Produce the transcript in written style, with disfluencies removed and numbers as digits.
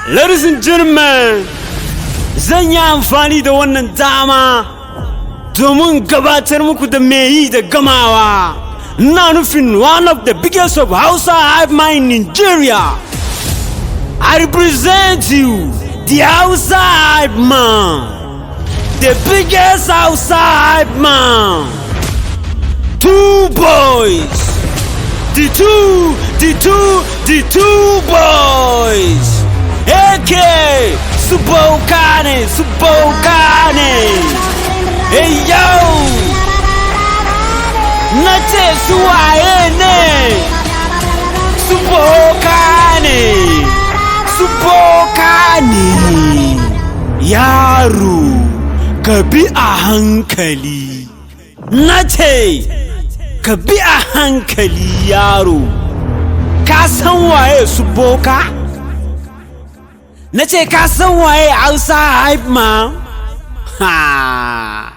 Ladies and gentlemen, zan yi amfani da wannan dama domin gabatar muku da me yi da gamawa. Ina nufin one of the biggest of Hausa hype man in Nigeria. I represent you, the Hausa hype man, the biggest Hausa hype man. Two boys, the two boys. A.K.A. Bokka ne. Hey yo, na ce su waye ne? Bokka ne. Yaro, ka bi a hankali. Na ce, ka bi a hankali yaro. Ka san waye su Bokka? Na ce ka san waye Hausa hype man? Ha!